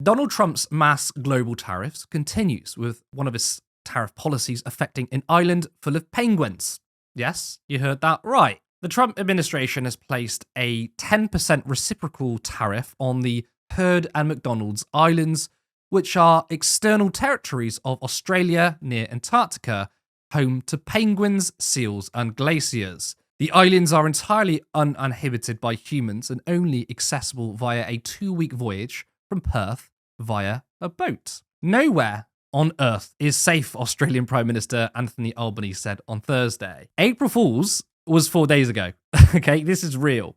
Donald Trump's mass global tariffs continues with one of his tariff policies affecting an island full of penguins. Yes, you heard that right. The Trump administration has placed a 10% reciprocal tariff on the Heard and McDonald's Islands, which are external territories of Australia near Antarctica, home to penguins, seals, and glaciers. The islands are entirely uninhabited by humans and only accessible via a 2-week voyage from Perth via a boat. Nowhere on Earth is safe, Australian Prime Minister Anthony Albanese said on Thursday. April Fool's was 4 days ago. Okay, this is real.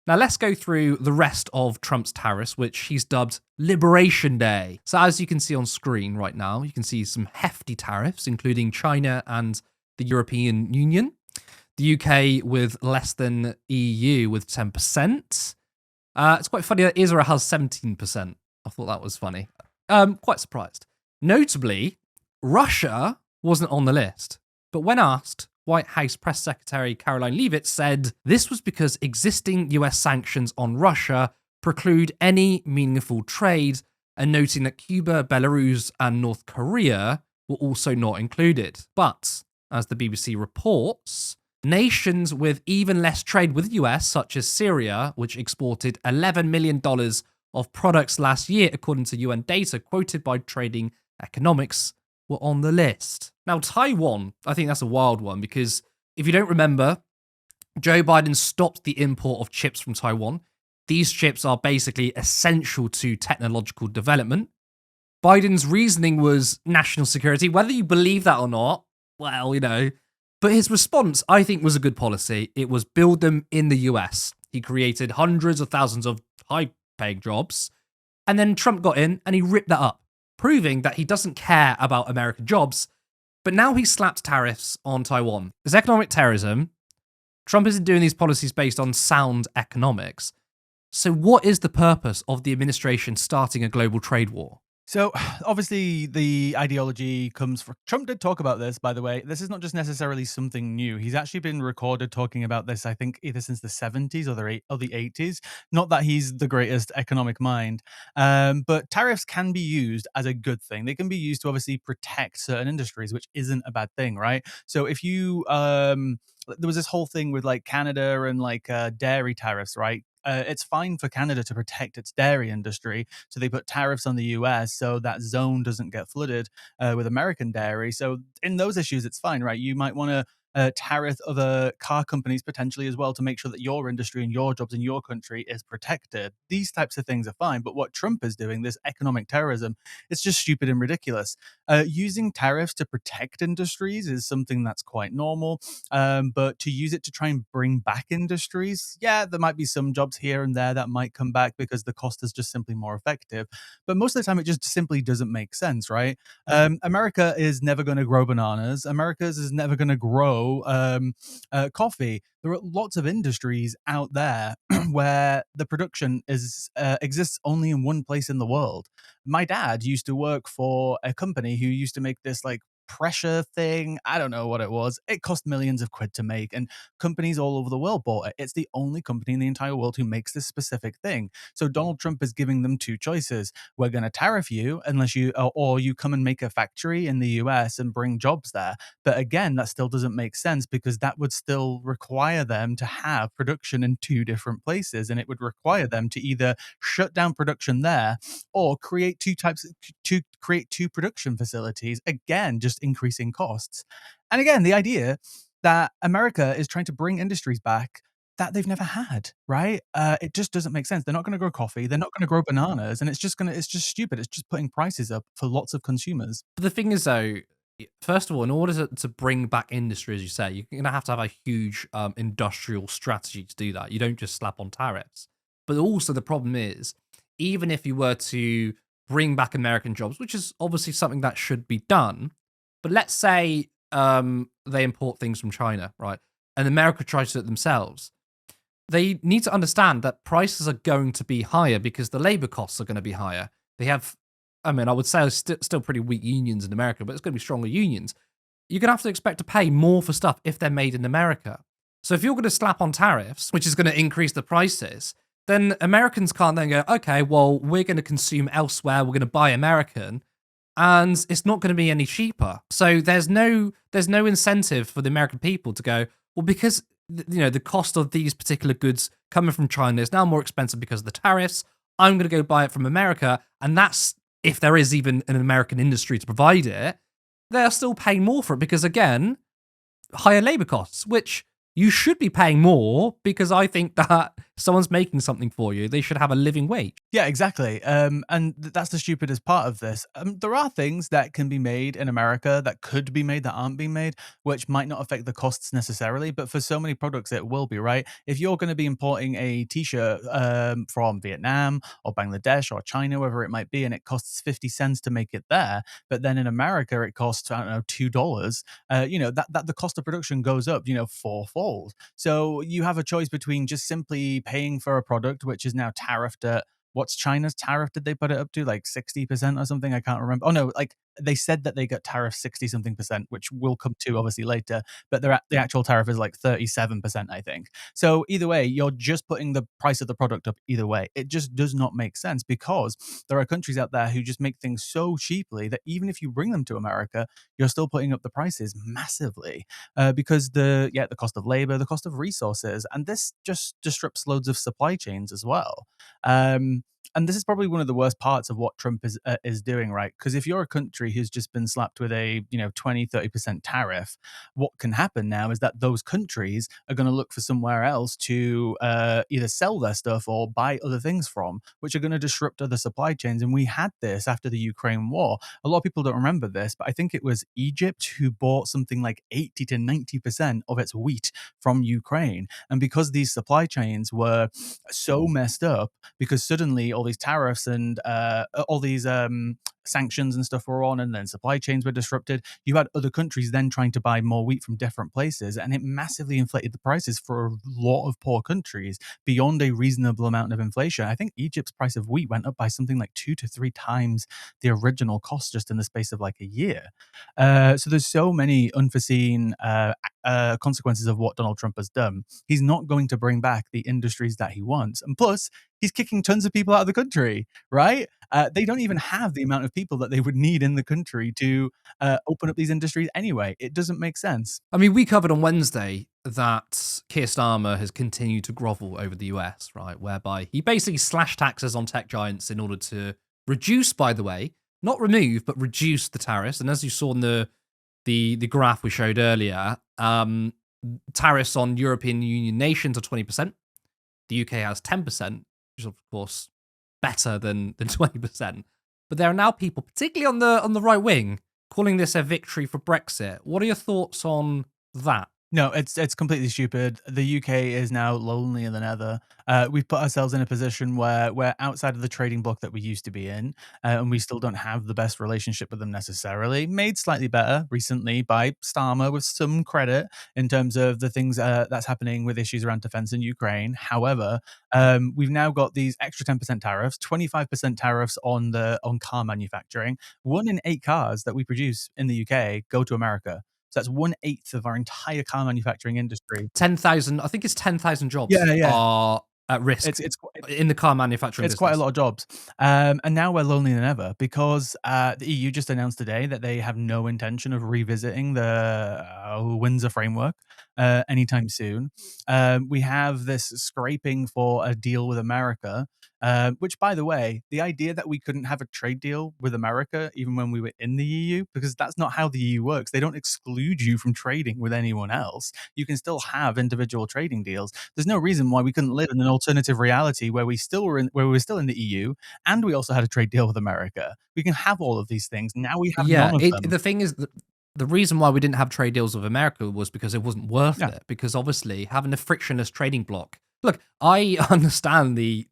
Now let's go through the rest of Trump's tariffs, which he's dubbed Liberation Day. So as you can see on screen right now, you can see some hefty tariffs, including China and the European Union. The UK with less than EU with 10%. It's quite funny that Israel has 17%. I thought that was funny. Quite surprised. Notably, Russia wasn't on the list, but when asked, White House Press Secretary Caroline Leavitt said this was because existing US sanctions on Russia preclude any meaningful trade, and noting that Cuba, Belarus, and North Korea were also not included. But, as the BBC reports, nations with even less trade with the US, such as Syria, which exported $11 million of products last year, according to UN data quoted by Trading Economics, were on the list. Now, Taiwan, I think that's a wild one because if you don't remember, Joe Biden stopped the import of chips from Taiwan. These chips are basically essential to technological development. Biden's reasoning was national security. Whether you believe that or not, well, But his response, I think, was a good policy. It was build them in the US. He created hundreds of thousands of high-paying jobs. And then Trump got in and he ripped that up, proving that he doesn't care about American jobs. But now he slapped tariffs on Taiwan. It's economic terrorism. Trump isn't doing these policies based on sound economics. So what is the purpose of the administration starting a global trade war? So obviously the ideology comes from Trump did talk about this, by the way. This is not just necessarily something new. He's actually been recorded talking about this, I think, either since the 70s or the 80s. Not that he's the greatest economic mind, but tariffs can be used as a good thing. They can be used to obviously protect certain industries, which isn't a bad thing, right? So if you there was this whole thing with like Canada and like dairy tariffs, right? It's fine for Canada to protect its dairy industry, so they put tariffs on the US so that zone doesn't get flooded with American dairy. So in those issues, it's fine, right? You might want to tariff other car companies potentially as well to make sure that your industry and your jobs in your country is protected. These types of things are fine, but what Trump is doing, this economic terrorism, it's just stupid and ridiculous. Using tariffs to protect industries is something that's quite normal, but to use it to try and bring back industries, yeah, there might be some jobs here and there that might come back because the cost is just simply more effective. But most of the time, it just simply doesn't make sense, right? America is never going to grow bananas. America's is never going to grow coffee. There are lots of industries out there where the production exists only in one place in the world. My dad used to work for a company who used to make this like pressure thing. I don't know what it was. It cost millions of quid to make, and companies all over the world bought it. It's the only company in the entire world who makes this specific thing. So Donald Trump is giving them two choices. We're going to tariff you unless you, or you come and make a factory in the US and bring jobs there. But again, that still doesn't make sense because that would still require them to have production in two different places, and it would require them to either shut down production there or create two production facilities, again just increasing costs. And again, the idea that America is trying to bring industries back that they've never had, right? It just doesn't make sense. They're not going to grow coffee, they're not going to grow bananas, and it's just stupid. It's just putting prices up for lots of consumers. But the thing is, though, first of all, in order to bring back industry, as you say, you're going to have a huge industrial strategy to do that. You don't just slap on tariffs. But also the problem is, even if you were to bring back American jobs, which is obviously something that should be done, but let's say they import things from China, right? And America tries to do it themselves. They need to understand that prices are going to be higher because the labor costs are going to be higher. They have, I would say still pretty weak unions in America, but it's going to be stronger unions. You're going to have to expect to pay more for stuff if they're made in America. So if you're going to slap on tariffs, which is going to increase the prices, then Americans can't then go, okay, well, we're going to consume elsewhere. We're going to buy American, and it's not going to be any cheaper. So there's no incentive for the American people to go, well, because the cost of these particular goods coming from China is now more expensive because of the tariffs. I'm going to go buy it from America, and that's if there is even an American industry to provide it. They're still paying more for it because again, higher labor costs, which you should be paying more because I think that someone's making something for you. They should have a living wage. Yeah, exactly. And that's the stupidest part of this. There are things that can be made in America that could be made that aren't being made, which might not affect the costs necessarily, but for so many products, it will be, right? If you're going to be importing a t-shirt from Vietnam or Bangladesh or China, wherever it might be, and it costs 50 cents to make it there, but then in America, it costs, I don't know, $2, that the cost of production goes up, fourfold. So you have a choice between just simply paying for a product, which is now tariffed at what's China's tariff? Did they put it up to like 60% or something? I can't remember. Oh no, like they said that they got tariff 60 something percent, which we'll come to obviously later, but the actual tariff is like 37%, I think. So either way, you're just putting the price of the product up either way. It just does not make sense because there are countries out there who just make things so cheaply that even if you bring them to America, you're still putting up the prices massively because the cost of labor, the cost of resources, and this just disrupts loads of supply chains as well. Um, and this is probably one of the worst parts of what Trump is doing, right? Because if you're a country who's just been slapped with a 20-30% tariff, what can happen now is that those countries are going to look for somewhere else to either sell their stuff or buy other things from, which are going to disrupt other supply chains. And we had this after the Ukraine war. A lot of people don't remember this, but I think it was Egypt who bought something like 80 to 90% of its wheat from Ukraine. And because these supply chains were so messed up, because suddenly all these tariffs and all these sanctions and stuff were on, and then supply chains were disrupted. You had other countries then trying to buy more wheat from different places, and it massively inflated the prices for a lot of poor countries beyond a reasonable amount of inflation. I think Egypt's price of wheat went up by something like 2 to 3 times the original cost just in the space of like a year. So there's so many unforeseen consequences of what Donald Trump has done. He's not going to bring back the industries that he wants, and plus, he's kicking tons of people out of the country, right? They don't even have the amount of people that they would need in the country to open up these industries anyway. It doesn't make sense. I mean, we covered on Wednesday that Keir Starmer has continued to grovel over the US, right? Whereby he basically slashed taxes on tech giants in order to reduce, by the way, not remove, but reduce the tariffs. And as you saw in the graph we showed earlier, tariffs on European Union nations are 20%. The UK has 10%, which is of course better than 20%. But there are now people, particularly on the right wing, calling this a victory for Brexit. What are your thoughts on that? No, it's completely stupid. The UK is now lonelier than ever. We've put ourselves in a position where we're outside of the trading bloc that we used to be in, and we still don't have the best relationship with them necessarily. Made slightly better recently by Starmer, with some credit in terms of the things that's happening with issues around defense in Ukraine. However, we've now got these extra 10% tariffs, 25% tariffs on car manufacturing. 1 in 8 cars that we produce in the UK go to America. So that's 1/8 of our entire car manufacturing industry. 10,000, I think it's 10,000 jobs Yeah, yeah. are at risk in the car manufacturing It's quite a business. lot of jobs. And now we're lonelier than ever because the EU just announced today that they have no intention of revisiting the Windsor framework anytime soon. We have this scraping for a deal with America, which, by the way, the idea that we couldn't have a trade deal with America even when we were in the EU, because that's not how the EU works. They don't exclude you from trading with anyone else. You can still have individual trading deals. There's no reason why we couldn't live in an alternative reality where we were still in the EU and we also had a trade deal with America. We can have all of these things. Now we have Yeah, none of them. the thing is that the reason why we didn't have trade deals with America was because it wasn't worth Yeah. it. Because obviously having a frictionless trading bloc. Look, I understand the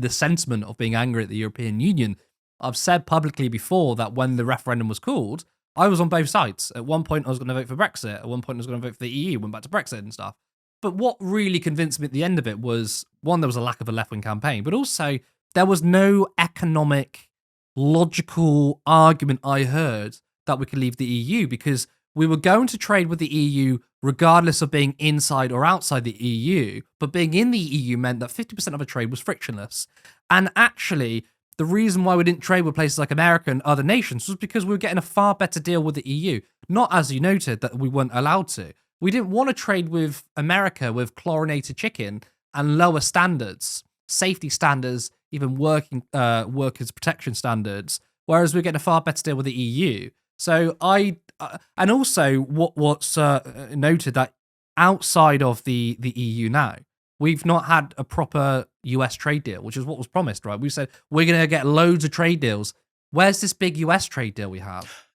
sentiment of being angry at the European Union. I've said publicly before that when the referendum was called, I was on both sides. At one point, I was going to vote for Brexit. At one point, I was going to vote for the EU. Went back to Brexit and stuff. But what really convinced me at the end of it was, one, there was a lack of a left-wing campaign, but also there was no economic, logical argument I heard that we could leave the EU because we were going to trade with the EU regardless of being inside or outside the EU. But being in the EU meant that 50% of a trade was frictionless. And actually, the reason why we didn't trade with places like America and other nations was because we were getting a far better deal with the EU. Not, as you noted, that we weren't allowed to. We didn't want to trade with America with chlorinated chicken and lower standards, safety standards, even workers' protection standards. Whereas we're getting a far better deal with the EU. So and also what's noted that outside of the EU now, we've not had a proper US trade deal, which is what was promised, right? We said we're going to get loads of trade deals. Where's this big US trade deal we have?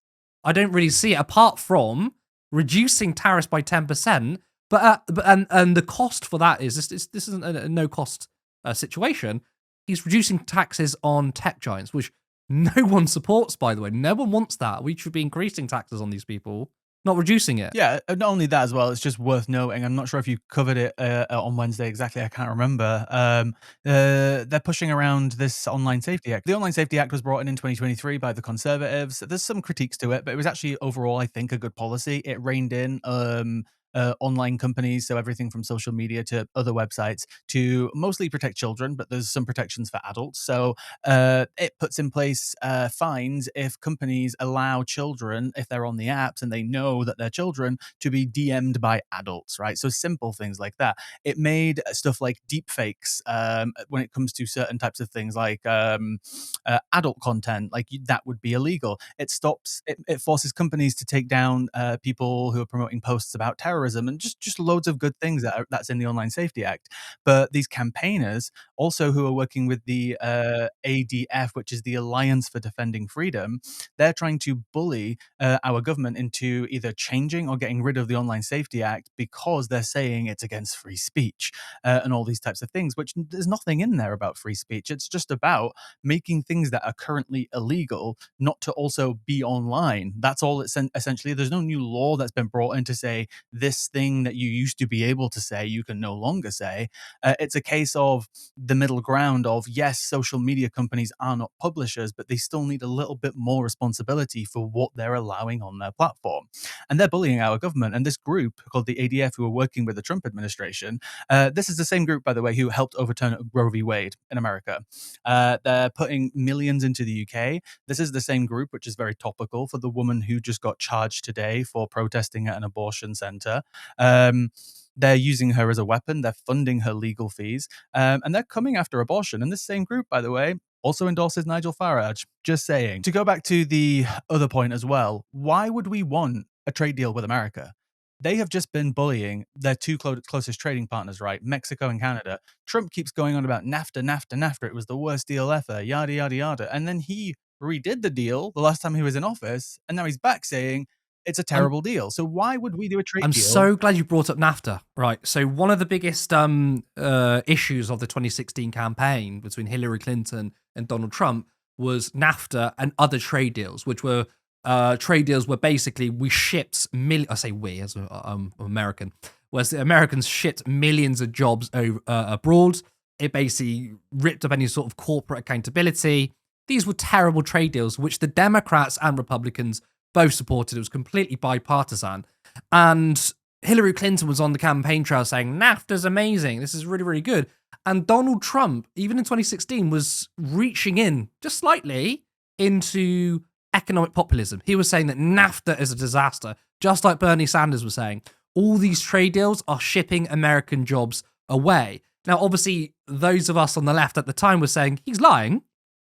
I don't really see it apart from reducing tariffs by 10%. And the cost for that is this isn't a no cost situation. He's reducing taxes on tech giants, which no one supports, by the way. No one wants that. We should be increasing taxes on these people, not reducing it. Yeah, not only that as well, it's just worth noting. I'm not sure if you covered it on Wednesday exactly. I can't remember. They're pushing around this Online Safety Act. The Online Safety Act was brought in 2023 by the Conservatives. There's some critiques to it, but it was actually overall, I think, a good policy. It reined in online companies, so everything from social media to other websites, to mostly protect children, but there's some protections for adults. So it puts in place fines if companies allow children, if they're on the apps and they know that they're children, to be DM'd by adults, right? So simple things like that. It made stuff like deep fakes when it comes to certain types of things like adult content, like that would be illegal. It forces companies to take down people who are promoting posts about terrorism, and just loads of good things that's in the Online Safety Act. But these campaigners, also who are working with the ADF, which is the Alliance for Defending Freedom, they're trying to bully our government into either changing or getting rid of the Online Safety Act because they're saying it's against free speech and all these types of things, which there's nothing in there about free speech. It's just about making things that are currently illegal not to also be online. That's all it's essentially. There's no new law that's been brought in to say this thing that you used to be able to say you can no longer say. It's a case of the middle ground of, yes, social media companies are not publishers, but they still need a little bit more responsibility for what they're allowing on their platform. And they're bullying our government. And this group called the ADF, who are working with the Trump administration, this is the same group, by the way, who helped overturn Roe v. Wade in America. They're putting millions into the UK. This is the same group, which is very topical, for the woman who just got charged today for protesting at an abortion center. They're using her as a weapon. They're funding her legal fees. And they're coming after abortion. And this same group, by the way, also endorses Nigel Farage. Just saying. To go back to the other point as well, why would we want a trade deal with America? They have just been bullying their two closest trading partners, right? Mexico and Canada. Trump keeps going on about NAFTA. It was the worst deal ever, yada, yada, yada. And then he redid the deal the last time he was in office. And now he's back saying it's a terrible deal. So why would we do a trade deal? I'm so glad you brought up NAFTA. Right. So one of the biggest issues of the 2016 campaign between Hillary Clinton and Donald Trump was NAFTA and other trade deals, which were trade deals where basically we shipped I say we as I'm American, whereas the Americans shipped millions of jobs abroad. It basically ripped up any sort of corporate accountability. These were terrible trade deals, which the Democrats and Republicans both supported. It was completely bipartisan. And Hillary Clinton was on the campaign trail saying, NAFTA's amazing. This is really, really good. And Donald Trump, even in 2016, was reaching in just slightly into economic populism. He was saying that NAFTA is a disaster, just like Bernie Sanders was saying. All these trade deals are shipping American jobs away. Now, obviously, those of us on the left at the time were saying, he's lying.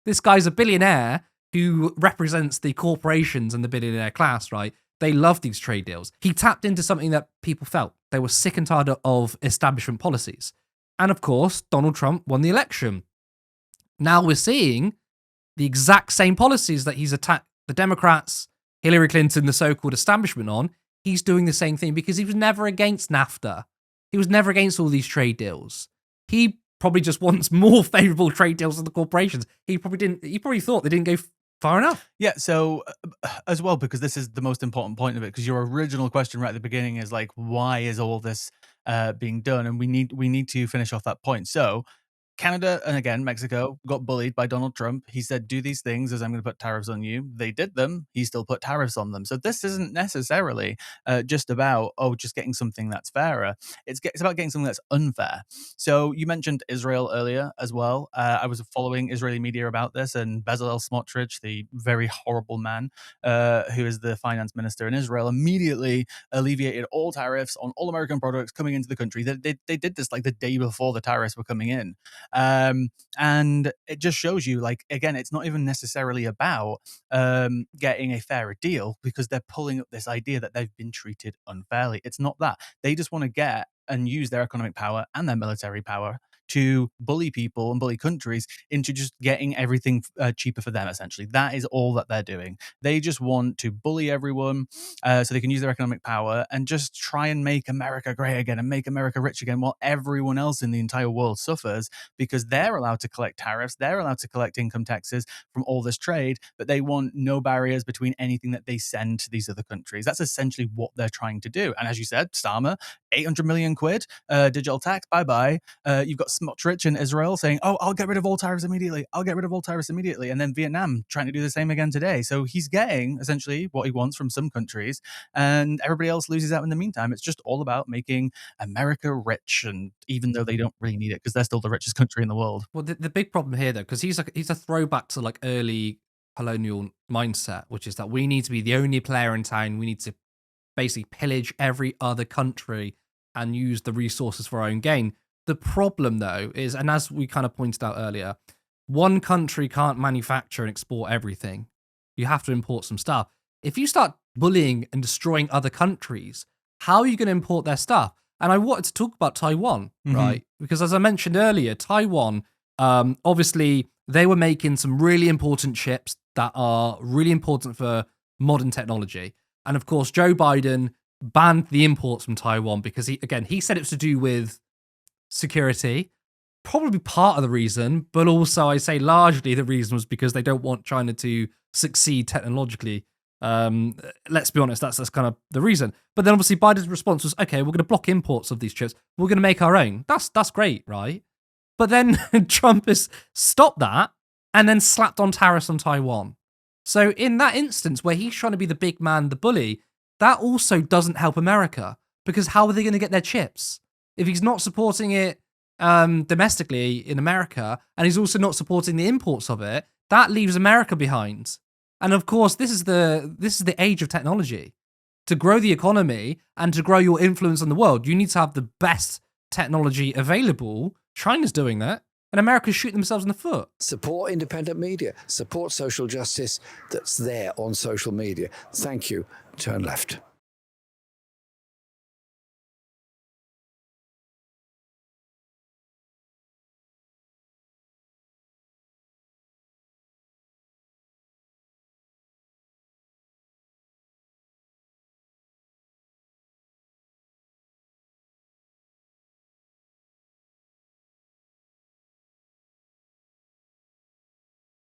This guy's a billionaire who represents the corporations and the billionaire class, right? They love these trade deals. He tapped into something that people felt. They were sick and tired of establishment policies. And of course, Donald Trump won the election. Now we're seeing the exact same policies that he's attacked the Democrats, Hillary Clinton, the so-called establishment on. He's doing the same thing because he was never against NAFTA. He was never against all these trade deals. He probably just wants more favorable trade deals with the corporations. He probably thought they didn't go far enough. Yeah, so as well, because this is the most important point of it, because your original question right at the beginning is like, why is all this being done? And we need to finish off that point. So Canada and again Mexico got bullied by Donald Trump. He said, "Do these things as I'm going to put tariffs on you." They did them. He still put tariffs on them. So this isn't necessarily just about just getting something that's fairer. It's about getting something that's unfair. So you mentioned Israel earlier as well. I was following Israeli media about this, and Bezalel Smotrich, the very horrible man who is the finance minister in Israel, immediately alleviated all tariffs on all American products coming into the country. They did this like the day before the tariffs were coming in. um, and it just shows you, like, again, it's not even necessarily about getting a fairer deal, because they're pulling up this idea that they've been treated unfairly. It's not that. They just want to get and use their economic power and their military power to bully people and bully countries into just getting everything cheaper for them, essentially. That is all that they're doing. They just want to bully everyone so they can use their economic power and just try and make America great again and make America rich again, while everyone else in the entire world suffers, because they're allowed to collect tariffs, they're allowed to collect income taxes from all this trade, but they want no barriers between anything that they send to these other countries. That's essentially what they're trying to do. And as you said, Starmer, 800 million quid, digital tax, bye-bye. You've got Smotrich in Israel saying, "Oh, I'll get rid of all tariffs immediately. I'll get rid of all tariffs immediately." And then Vietnam trying to do the same again today. So he's getting essentially what he wants from some countries, and everybody else loses out in the meantime. It's just all about making America rich, and even though they don't really need it, because they're still the richest country in the world. Well, the big problem here, though, because he's a throwback to like early colonial mindset, which is that we need to be the only player in town. We need to basically pillage every other country and use the resources for our own gain. The problem, though, is, and as we kind of pointed out earlier, one country can't manufacture and export everything. You have to import some stuff. If you start bullying and destroying other countries, how are you going to import their stuff? And I wanted to talk about Taiwan, right? Because as I mentioned earlier, Taiwan, obviously, they were making some really important chips that are really important for modern technology. And of course, Joe Biden banned the imports from Taiwan because he said it was to do with security. Probably part of the reason, but also I say largely the reason was because they don't want China to succeed technologically. Let's be honest, that's kind of the reason. But then obviously Biden's response was, okay, we're going to block imports of these chips. We're going to make our own. That's great, right? But then Trump has stopped that and then slapped on tariffs on Taiwan. So in that instance where he's trying to be the big man, the bully, that also doesn't help America, because how are they going to get their chips? If he's not supporting it domestically in America, and he's also not supporting the imports of it, that leaves America behind. And of course, this is the age of technology. To grow the economy and to grow your influence on the world, you need to have the best technology available. China's doing that, and America's shooting themselves in the foot. Support independent media. Support social justice that's there on social media. Thank you. Turn left.